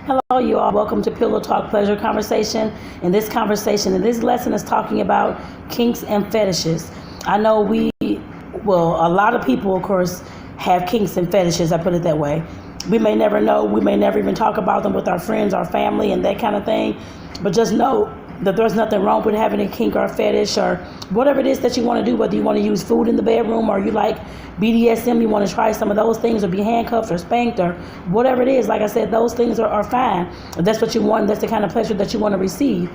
Hello, you all. Welcome to Pillow Talk Pleasure Conversation. In this lesson is talking about kinks and fetishes. I know a lot of people, of course, have kinks and fetishes. I put it that way. We may never know. We may never even talk about them with our friends, our family, and that kind of thing. But just know that there's nothing wrong with having a kink or a fetish or whatever it is that you want to do, whether you want to use food in the bedroom or you like BDSM, you want to try some of those things or be handcuffed or spanked or whatever it is. Like I said, those things are fine. If that's what you want, that's the kind of pleasure that you want to receive.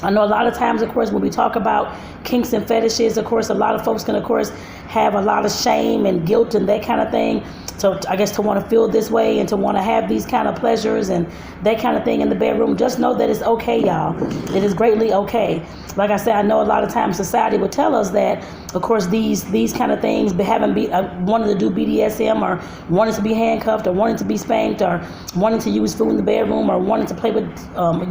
I know a lot of times, of course, when we talk about kinks and fetishes, of course, a lot of folks can, of course, have a lot of shame and guilt and that kind of thing. So I guess to want to feel this way and to want to have these kind of pleasures and that kind of thing in the bedroom, just know that it's okay, y'all. It is greatly okay. Like I said, I know a lot of times society would tell us that, of course, these kind of things, wanting to do BDSM or wanting to be handcuffed or wanting to be spanked or wanting to use food in the bedroom or wanting to play with,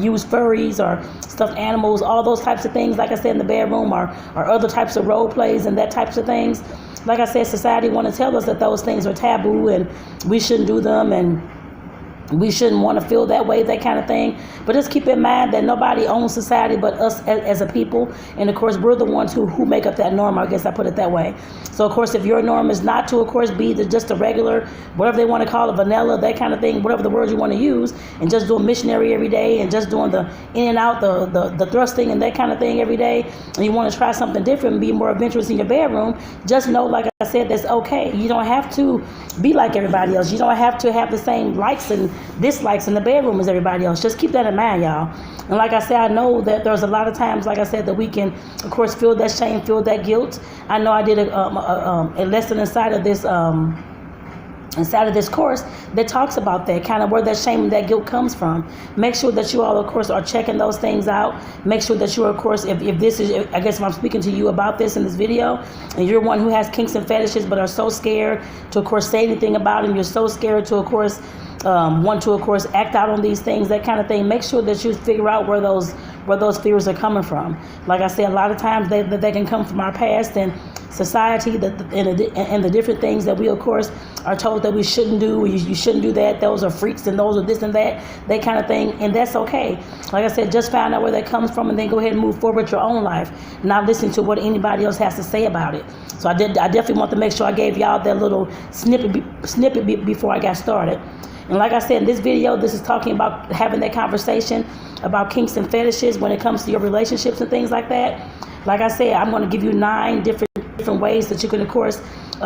use furries or stuffed animals, all those types of things, like I said, in the bedroom or other types of role plays and that types of things. Like I said, society want to tell us that those things are taboo and we shouldn't do them and we shouldn't want to feel that way, that kind of thing. But just keep in mind that nobody owns society but us as a people. And, of course, we're the ones who make up that norm. I guess I put it that way. So, of course, if your norm is not to, of course, be just a regular, whatever they want to call it, vanilla, that kind of thing, whatever the words you want to use, and just doing missionary every day and just doing the in and out, the thrusting and that kind of thing every day, and you want to try something different and be more adventurous in your bedroom, just know, like I said, that's okay. You don't have to be like everybody else. You don't have to have the same likes and dislikes in the bedroom as everybody else. Just keep that in mind, y'all. And like I said, I know that there's a lot of times, like I said, that we can, of course, feel that shame, feel that guilt. I know I did a lesson inside of this course that talks about that, kind of where that shame and that guilt comes from. Make sure that you all, of course, are checking those things out. Make sure that you are, of course, if this is, I guess if I'm speaking to you about this in this video, and you're one who has kinks and fetishes but are so scared to, of course, say anything about them, you're so scared to, of course, want to, of course, act out on these things, that kind of thing, make sure that you figure out where those fears are coming from. Like I said, a lot of times they can come from our past and society, and the different things that we, of course, are told that we shouldn't do. You shouldn't do that. Those are freaks and those are this and that kind of thing. And that's okay. Like I said, just find out where that comes from and then go ahead and move forward with your own life, not listen to what anybody else has to say about it. So I definitely want to make sure I gave y'all that little snippet before I got started. And like I said, in this video, this is talking about having that conversation about kinks and fetishes when it comes to your relationships and things like that. Like I said, I'm going to give you 9 different ways that you can, of course,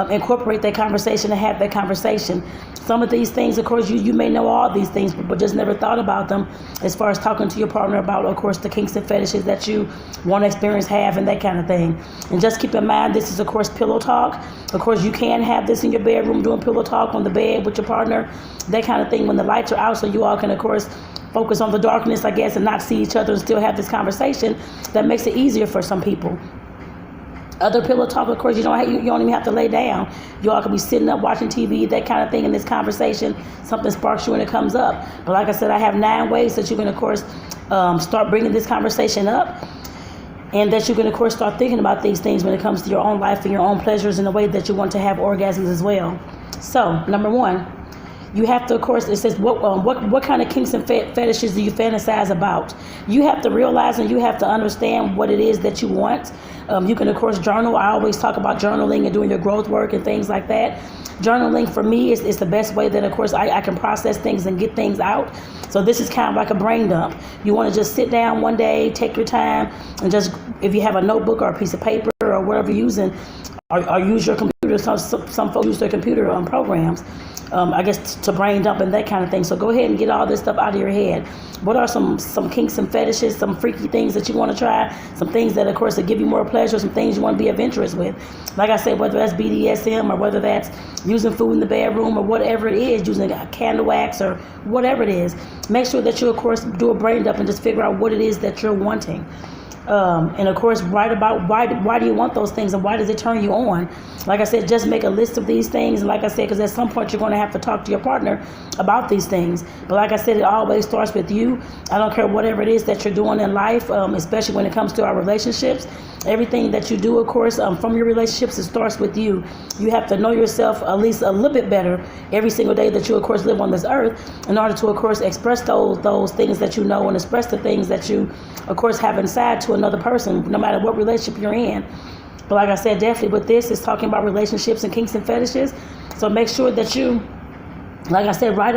incorporate that conversation and have that conversation. Some of these things, of course, you may know all these things, but just never thought about them as far as talking to your partner about, of course, the kinks and fetishes that you want to experience, have, and that kind of thing. And just keep in mind, this is, of course, pillow talk. Of course, you can have this in your bedroom, doing pillow talk on the bed with your partner, that kind of thing when the lights are out, so you all can, of course, focus on the darkness, I guess, and not see each other and still have this conversation. That makes it easier for some people. Other pillow talk, of course, you don't even have to lay down. You all can be sitting up watching TV, that kind of thing in this conversation. Something sparks you when it comes up. But like I said, I have 9 ways that you can, of course, start bringing this conversation up. And that you can, of course, start thinking about these things when it comes to your own life and your own pleasures and the way that you want to have orgasms as well. So, number 1. You have to, of course, it says, what kind of kinks and fetishes do you fantasize about? You have to realize and you have to understand what it is that you want. You can, of course, journal. I always talk about journaling and doing your growth work and things like that. Journaling, for me, is the best way that, of course, I can process things and get things out. So this is kind of like a brain dump. You want to just sit down one day, take your time, and just, if you have a notebook or a piece of paper or whatever you're using, or use your computer. Some folks use their computer programs, I guess, to brain dump and that kind of thing. So go ahead and get all this stuff out of your head. What are some kinks and fetishes, some freaky things that you want to try, some things that, of course, that give you more pleasure, some things you want to be adventurous with. Like I said, whether that's BDSM or whether that's using food in the bedroom or whatever it is, using candle wax or whatever it is, make sure that you, of course, do a brain dump and just figure out what it is that you're wanting. And of course, write about why do you want those things and why does it turn you on? Like I said, just make a list of these things. And like I said, because at some point you're going to have to talk to your partner about these things. But like I said, it always starts with you. I don't care whatever it is that you're doing in life, especially when it comes to our relationships. everything that you do, of course, from your relationships, it starts with you. You have to know yourself at least a little bit better every single day that you, of course, live on this earth, in order to, of course, express those things that you know, and express the things that you, of course, have inside to another person, no matter what relationship you're in. But like I said, definitely with this, it's talking about relationships and kinks and fetishes. So make sure that you, like I said, write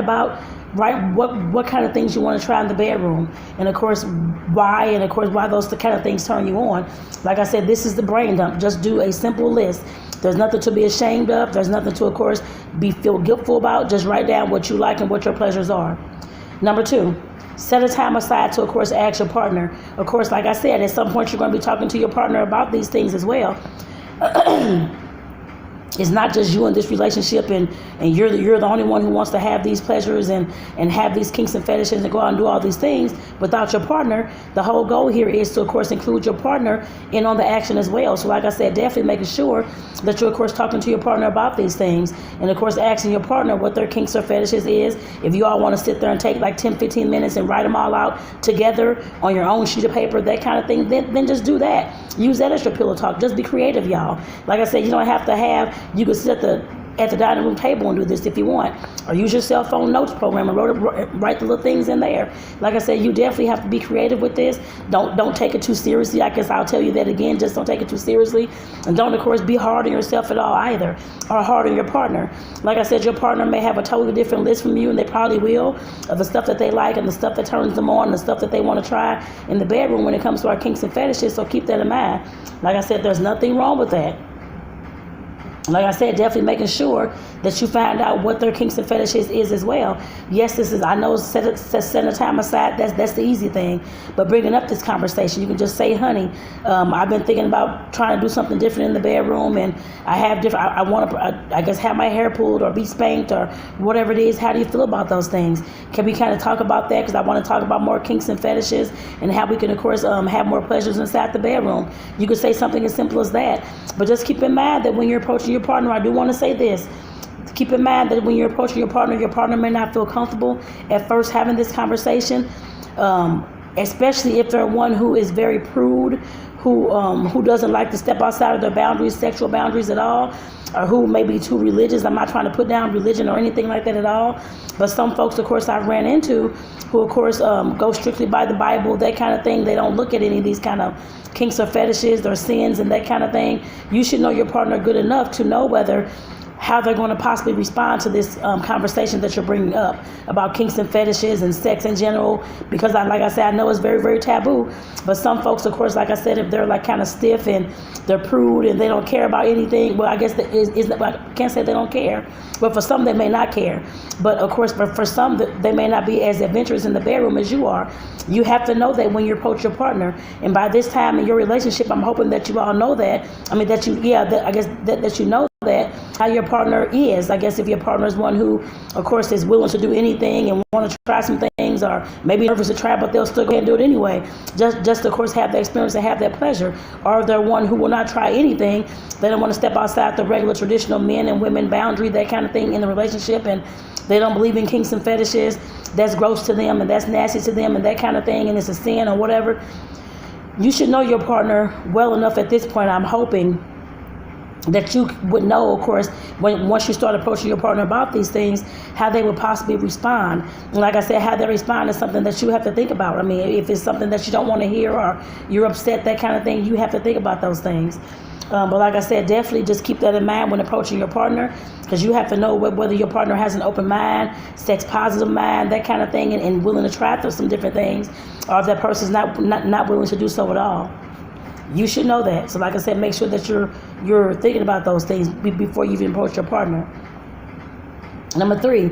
what kind of things you want to try in the bedroom, and of course why those kind of things turn you on. Like I said, this is the brain dump. Just do a simple list. There's nothing to be ashamed of. There's nothing to, of course, feel guiltful about. Just write down what you like and what your pleasures are. Number 2, set a time aside to, of course, ask your partner. Of course, like I said, at some point you're going to be talking to your partner about these things as well. It's not just you in this relationship, and you're the only one who wants to have these pleasures and have these kinks and fetishes and go out and do all these things without your partner. The whole goal here is to, of course, include your partner in on the action as well. So like I said, definitely making sure that you're, of course, talking to your partner about these things, and of course asking your partner what their kinks or fetishes is. If you all want to sit there and take like 10-15 minutes and write them all out together on your own sheet of paper, that kind of thing, then just do that. Use that as your pillow talk. Just be creative, y'all. Like I said, you don't have to have, you can sit at the dining room table and do this if you want, or use your cell phone notes program and write the little things in there. Like I said, you definitely have to be creative with this. Don't take it too seriously. I guess I'll tell you that again. Just don't take it too seriously, and don't, of course, be hard on yourself at all either, or hard on your partner. Like I said, your partner may have a totally different list from you, and they probably will, of the stuff that they like and the stuff that turns them on and the stuff that they want to try in the bedroom when it comes to our kinks and fetishes. So keep that in mind. Like I said, there's nothing wrong with that. Like I said, definitely making sure that you find out what their kinks and fetishes is as well. Yes, this is, I know, set a time aside. That's the easy thing. But bringing up this conversation, you can just say, honey, I've been thinking about trying to do something different in the bedroom, and I have different, I want to, I guess, have my hair pulled or be spanked or whatever it is. How do you feel about those things? Can we kind of talk about that? Because I want to talk about more kinks and fetishes and how we can, of course, have more pleasures inside the bedroom. You could say something as simple as that. But just keep in mind that when you're approaching your partner, I do want to say this. Keep in mind that when you're approaching your partner may not feel comfortable at first having this conversation, especially if they're one who is very prude, who doesn't like to step outside of their boundaries, sexual boundaries at all, or who may be too religious. I'm not trying to put down religion or anything like that at all. But some folks, of course, I've ran into who, of course, go strictly by the Bible, that kind of thing. They don't look at any of these kind of kinks or fetishes or sins and that kind of thing. You should know your partner good enough to know how they're going to possibly respond to this conversation that you're bringing up about kinks and fetishes and sex in general, because like I said, I know it's very, very taboo. But some folks, of course, like I said, if they're like kind of stiff and they're prude and they don't care about anything, well, I guess I can't say they don't care, but for some they may not care. But of course, for some, they may not be as adventurous in the bedroom as you are. You have to know that when you approach your partner, and by this time in your relationship, I'm hoping that you all know that. I mean, that you know that how your partner is. I guess if your partner is one who, of course, is willing to do anything and want to try some things, or maybe nervous to try, but they'll still go ahead and do it anyway, just of course have the experience and have that pleasure. Or if they're one who will not try anything, they don't want to step outside the regular traditional men and women boundary, that kind of thing in the relationship, and they don't believe in kinks and fetishes, that's gross to them and that's nasty to them and that kind of thing, and it's a sin or whatever. You should know your partner well enough at this point, I'm hoping, that you would know, of course, once you start approaching your partner about these things, how they would possibly respond. And like I said, how they respond is something that you have to think about. I mean, if it's something that you don't want to hear or you're upset, that kind of thing, you have to think about those things. But like I said, definitely just keep that in mind when approaching your partner, because you have to know whether your partner has an open mind, sex positive mind, that kind of thing, and willing to try some different things, or if that person's not willing to do so at all. You should know that. So like I said, make sure that you're thinking about those things before you even approach your partner. Number 3,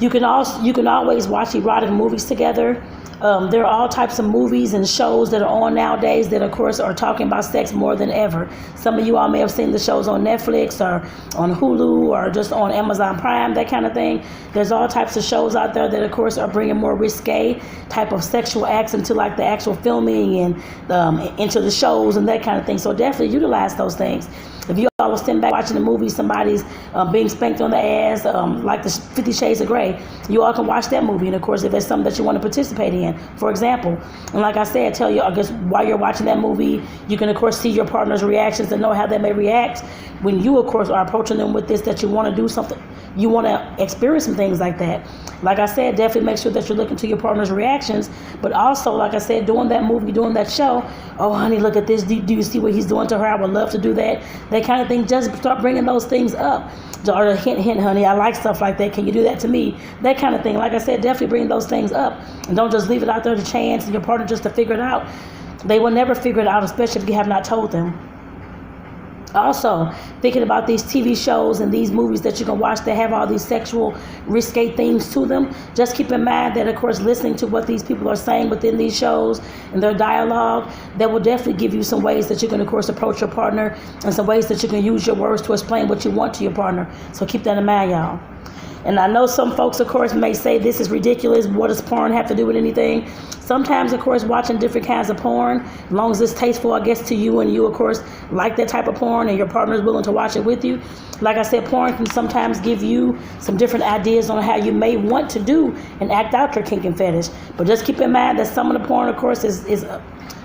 you can always watch erotic movies together. There are all types of movies and shows that are on nowadays that, of course, are talking about sex more than ever. Some of you all may have seen the shows on Netflix or on Hulu or just on Amazon Prime, that kind of thing. There's all types of shows out there that, of course, are bringing more risque type of sexual acts into like the actual filming and into the shows and that kind of thing. So definitely utilize those things. If you all are sitting back watching a movie, somebody's being spanked on the ass, like the 50 Shades of Grey, you all can watch that movie. And of course, if it's something that you want to participate in, for example. And like I said, tell you, I guess while you're watching that movie, you can of course see your partner's reactions and know how they may react when you of course are approaching them with this, that you want to do something, you want to experience some things like that. Like I said, definitely make sure that you're looking to your partner's reactions, but also, like I said, doing that movie, doing that show, oh honey, look at this, do you see what he's doing to her? I would love to do that. That kind of thing. Just start bringing those things up. Or hint, honey, I like stuff like that. Can you do that to me? That kind of thing. Like I said, definitely bring those things up. And don't just leave it out there to chance and your partner just to figure it out. They will never figure it out, especially if you have not told them. Also, thinking about these TV shows and these movies that you can watch that have all these sexual, risque themes to them, just keep in mind that, of course, listening to what these people are saying within these shows and their dialogue, that will definitely give you some ways that you can, of course, approach your partner and some ways that you can use your words to explain what you want to your partner. So keep that in mind, y'all. And I know some folks, of course, may say this is ridiculous. What does porn have to do with anything? Sometimes, of course, watching different kinds of porn, as long as it's tasteful, I guess, to you, and you, of course, like that type of porn and your partner is willing to watch it with you. Like I said, porn can sometimes give you some different ideas on how you may want to do and act out your kink and fetish. But just keep in mind that some of the porn, of course, is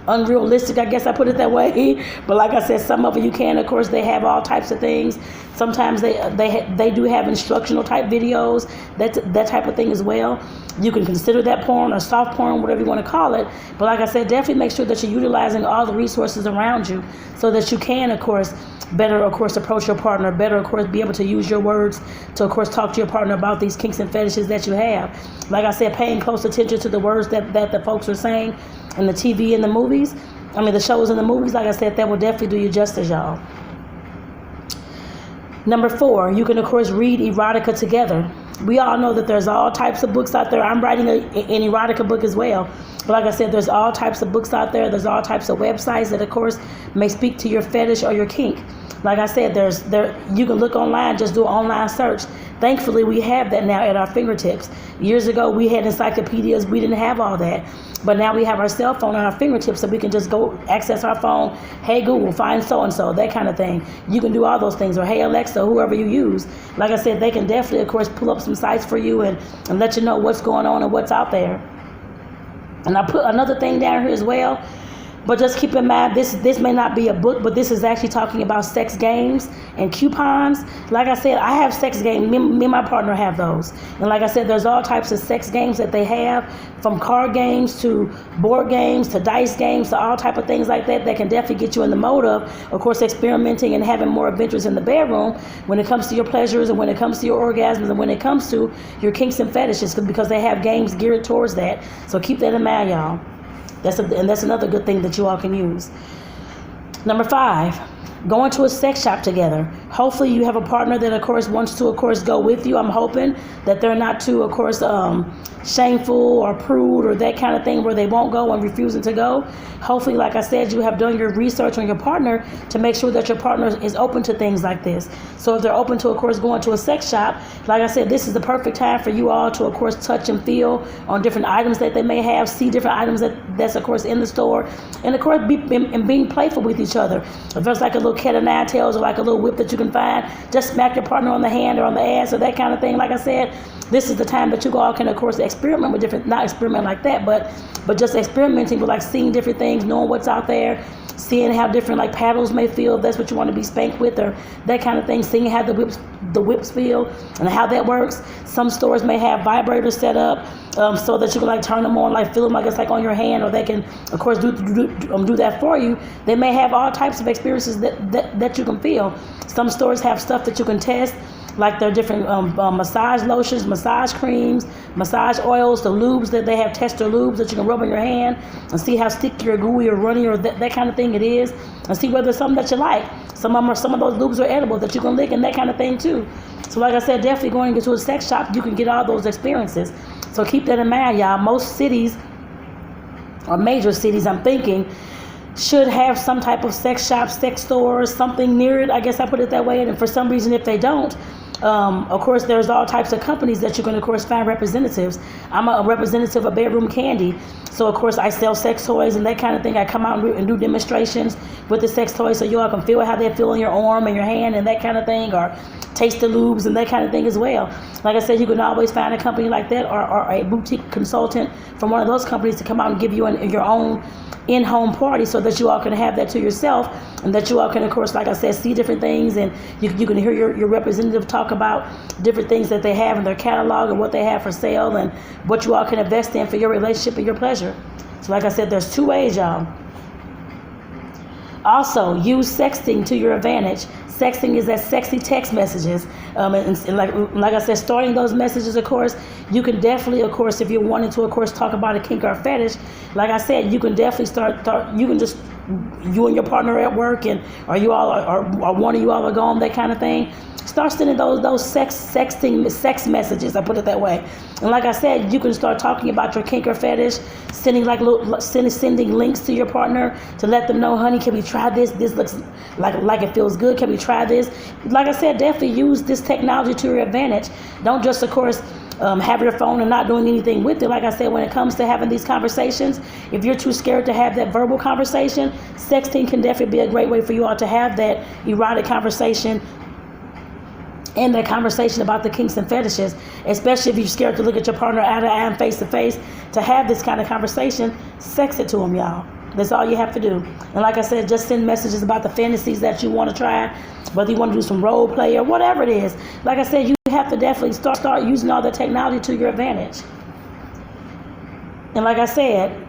unrealistic, I guess I put it that way. But like I said, some of it you can, of course, they have all types of things. Sometimes they do have instructional type videos, that type of thing as well. You can consider that porn or soft porn, whatever you want to call it. But like I said, definitely make sure that you're utilizing all the resources around you so that you can, of course, better, of course, approach your partner, better, of course, be able to use your words to, of course, talk to your partner about these kinks and fetishes that you have. Like I said, paying close attention to the words that the folks are saying in the TV and the movies, the shows and the movies, like I said, that will definitely do you justice, y'all. Number 4, you can, of course, read erotica together. We all know that there's all types of books out there. I'm writing an erotica book as well. But like I said, there's all types of books out there. There's all types of websites that, of course, may speak to your fetish or your kink. Like I said, you can look online, just do an online search. Thankfully, we have that now at our fingertips. Years ago, we had encyclopedias. We didn't have all that. But now we have our cell phone on our fingertips, so we can just go access our phone. Hey, Google, find so-and-so, that kind of thing. You can do all those things. Or hey, Alexa, whoever you use. Like I said, they can definitely, of course, pull up some sites for you and let you know what's going on and what's out there. And I put another thing down here as well. But just keep in mind, this may not be a book, but this is actually talking about sex games and coupons. Like I said, I have sex games. Me and my partner have those. And like I said, there's all types of sex games that they have, from card games to board games to dice games to all type of things like that can definitely get you in the mode of course, experimenting and having more adventures in the bedroom when it comes to your pleasures and when it comes to your orgasms and when it comes to your kinks and fetishes, because they have games geared towards that. So keep that in mind, y'all. That's another good thing that you all can use. Number 5, going to a sex shop together. Hopefully you have a partner that, of course, wants to, of course, go with you. I'm hoping that they're not too, of course, shameful or prude or that kind of thing where they won't go and refusing to go. Hopefully, like I said, you have done your research on your partner to make sure that your partner is open to things like this. So if they're open to, of course, going to a sex shop, like I said, this is the perfect time for you all to, of course, touch and feel on different items that they may have, see different items that's, of course, in the store, and, of course, being playful with each other. If there's like a little cat of nine tails or like a little whip that you can find, just smack your partner on the hand or on the ass or that kind of thing. Like I said, this is the time that you all can, of course, experiment with different, not experiment like that, but just experimenting with, like, seeing different things, knowing what's out there, seeing how different, like, paddles may feel if that's what you want to be spanked with, or that kind of thing, seeing how the whips feel and how that works. Some stores may have vibrators set up so that you can, like, turn them on, like, feel them like it's like on your hand, or they can, of course, do that for you. They may have all types of experiences that you can feel. Some stores have stuff that you can test, like their different massage lotions, massage creams, massage oils, the lubes that they have, tester lubes that you can rub on your hand and see how sticky or gooey or runny or that kind of thing it is, and see whether it's something that you like. Some of those lubes are edible that you can lick and that kind of thing too. So like I said, definitely going into a sex shop, you can get all those experiences. So keep that in mind, y'all. Most cities, or major cities, I'm thinking, should have some type of sex shop, sex store, something near it. I guess I put it that way. And for some reason, if they don't, Of course, there's all types of companies that you can, of course, find representatives. I'm a representative of Bedroom Candy. So, of course, I sell sex toys and that kind of thing. I come out and do demonstrations with the sex toys so you all can feel how they feel in your arm and your hand and that kind of thing, or taste the lubes and that kind of thing as well. Like I said, you can always find a company like that, or a boutique consultant from one of those companies to come out and give you your own in-home party, so that you all can have that to yourself, and that you all can, of course, like I said, see different things, and you can hear your representative talk about different things that they have in their catalog and what they have for sale and what you all can invest in for your relationship and your pleasure. So like I said, there's two ways, y'all. Also, use sexting to your advantage. Sexting is that sexy text messages. And like I said, starting those messages, of course, you can definitely, of course, if you're wanting to, of course, talk about a kink or a fetish, like I said, you can definitely you can just, you and your partner at work, and or you all, or one of you all are gone, that kind of thing. Start sending those sex messages. I put it that way. And like I said, you can start talking about your kink or fetish, sending links to your partner to let them know, honey, can we try this? This looks like it feels good. Can we try this? Like I said, definitely use this technology to your advantage. Don't just, of course, have your phone and not doing anything with it. Like I said, when it comes to having these conversations, if you're too scared to have that verbal conversation, sexting can definitely be a great way for you all to have that erotic conversation and that conversation about the kinks and fetishes, especially if you're scared to look at your partner eye to eye and face to face. To have this kind of conversation, sex it to them, y'all. That's all you have to do. And like I said, just send messages about the fantasies that you want to try, whether you want to do some role play or whatever it is. Like I said, you have to definitely start using all the technology to your advantage. And like I said,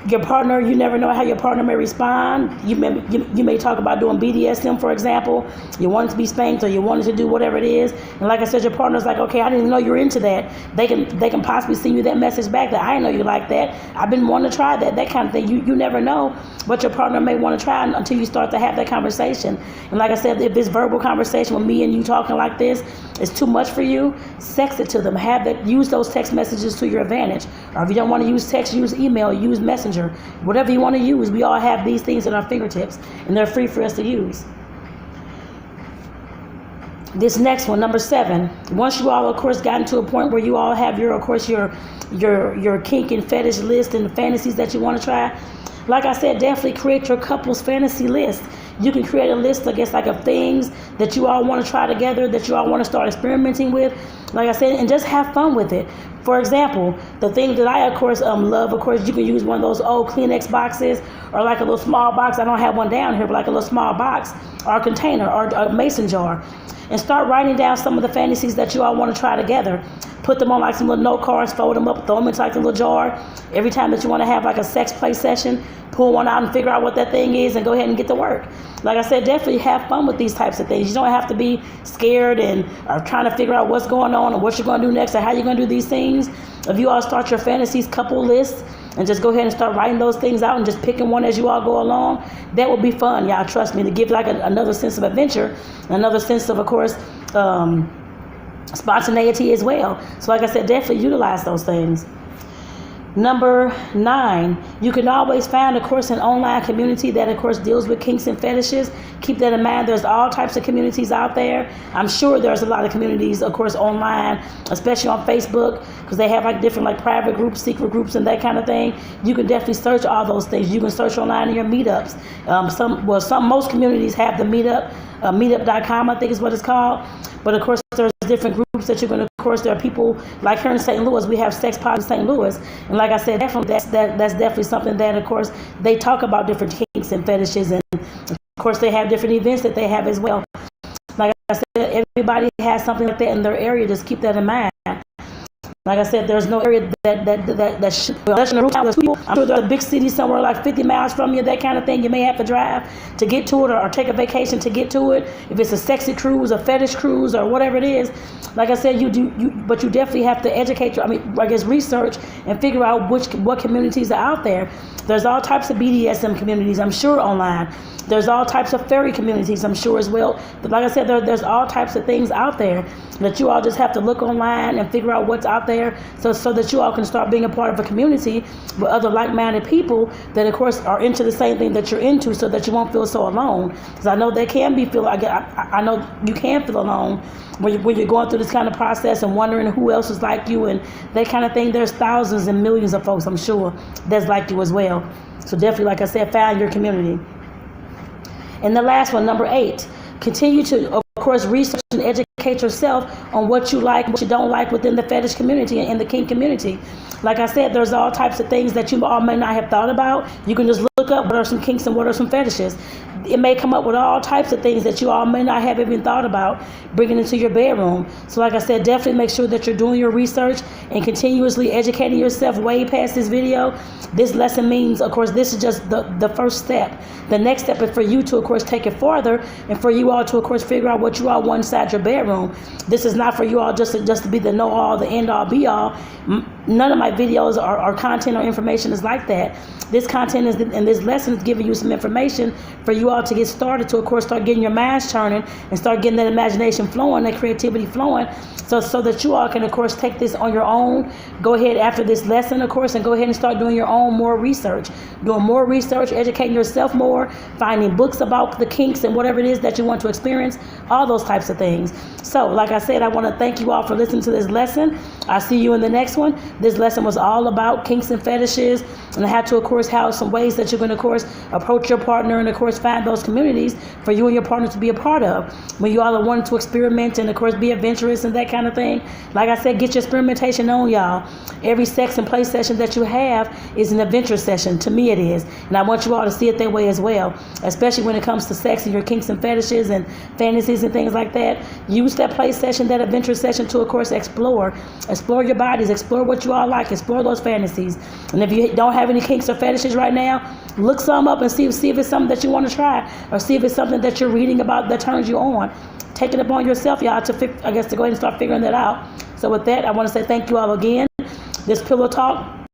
your partner, you never know how your partner may respond. You may talk about doing BDSM, for example. You want it to be spanked, or you want it to do whatever it is. And like I said, your partner's like, okay, I didn't even know you were into that. They can possibly send you that message back that I didn't know you like that. I've been wanting to try that kind of thing. You never know what your partner may want to try until you start to have that conversation. And like I said, if this verbal conversation with me and you talking like this is too much for you, sex it to them. Use those text messages to your advantage. Or if you don't want to use text, use email, use Messenger. Whatever you want to use, we all have these things at our fingertips, and they're free for us to use. This next one, number 7. Once you all, of course, gotten to a point where you all have your kink and fetish list and the fantasies that you want to try, like I said, definitely create your couple's fantasy list. You can create a list, I guess, like of things that you all want to try together, that you all want to start experimenting with, like I said, and just have fun with it. For example, the thing that I, of course, love, of course, you can use one of those old Kleenex boxes, or like a little small box. I don't have one down here, but like a little small box, or a container, or a mason jar. And start writing down some of the fantasies that you all want to try together. Put them on like some little note cards, fold them up, throw them into like a little jar. Every time that you want to have like a sex play session, pull one out and figure out what that thing is and go ahead and get to work. Like I said, definitely have fun with these types of things. You don't have to be scared or trying to figure out what's going on and what you're going to do next or how you're going to do these things. If you all start your fantasies couple lists and just go ahead and start writing those things out and just picking one as you all go along, that will be fun, y'all. Trust me, to give like another sense of adventure, another sense of course, spontaneity as well. So like I said, definitely utilize those things. Number 9, you can always find, of course, an online community that, of course, deals with kinks and fetishes. Keep that in mind. There's all types of communities out there. I'm sure there's a lot of communities, of course, online, especially on Facebook, because they have like different like private groups, secret groups, and that kind of thing. You can definitely search all those things. You can search online in your meetups. Most communities have the meetup, meetup.com, I think is what it's called. But of course, there's different groups that you're going to, of course, there are people like here in St. Louis, we have Sex Pod in St. Louis. And like I said, definitely that's definitely something that, of course, they talk about different kinks and fetishes. And of course, they have different events that they have as well. Like I said, everybody has something like that in their area. Just keep that in mind. Like I said, there's no area that should, unless you're in a people. I'm sure there's a big city somewhere like 50 miles from you, that kind of thing. You may have to drive to get to it or take a vacation to get to it. If it's a sexy cruise, a fetish cruise, or whatever it is, like I said, but you definitely have to educate research and figure out what communities are out there. There's all types of BDSM communities, I'm sure, online. There's all types of furry communities, I'm sure, as well. But like I said, there's all types of things out there that you all just have to look online and figure out what's out there there, so that you all can start being a part of a community with other like-minded people that, of course, are into the same thing that you're into, so that you won't feel so alone. Because I know they can be I know you can feel alone when you're going through this kind of process and wondering who else is like you and that kind of thing. There's thousands and millions of folks, I'm sure, that's like you as well. So definitely, like I said, find your community. And the last one, number 8, continue to, of course, research and educate yourself on what you like, what you don't like within the fetish community and the kink community. Like I said, there's all types of things that you all may not have thought about. You can just look up what are some kinks and what are some fetishes. It may come up with all types of things that you all may not have even thought about bringing into your bedroom. So like I said, definitely make sure that you're doing your research and continuously educating yourself way past this video. This lesson means, of course, this is just the first step. The next step is for you to, of course, take it farther and for you all to, of course, figure out what you all want inside your bedroom. This is not for you all just to be the know-all, the end-all, be-all. None of my videos or content or information is like that. This content is, and this lesson is giving you some information for you all to get started to, of course, start getting your minds churning and start getting that imagination flowing, that creativity flowing, so that you all can, of course, take this on your own. Go ahead after this lesson, of course, and go ahead and start doing your own more research. Doing more research, educating yourself more, finding books about the kinks and whatever it is that you want to experience, all those types of things. So, like I said, I want to thank you all for listening to this lesson. I'll see you in the next one. This lesson was all about kinks and fetishes, and I had to, of course, have some ways that you're going to, of course, approach your partner and, of course, find those communities for you and your partner to be a part of. When you all are wanting to experiment and, of course, be adventurous and that kind of thing, like I said, get your experimentation on, y'all. Every sex and play session that you have is an adventure session. To me, it is. And I want you all to see it that way as well, especially when it comes to sex and your kinks and fetishes and fantasies and things like that. Use that play session, that adventure session to, of course, explore your bodies, explore what you all like, explore those fantasies. And if you don't have any kinks or fetishes right now, look some up and see if it's something that you want to try, or see if it's something that you're reading about that turns you on. Take it upon yourself, y'all, to go ahead and start figuring that out. So with that, I want to say thank you all again. This Pillow Talk,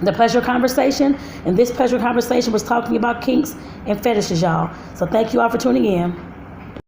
the pleasure conversation, and this pleasure conversation was talking about kinks and fetishes, y'all. So thank you all for tuning in.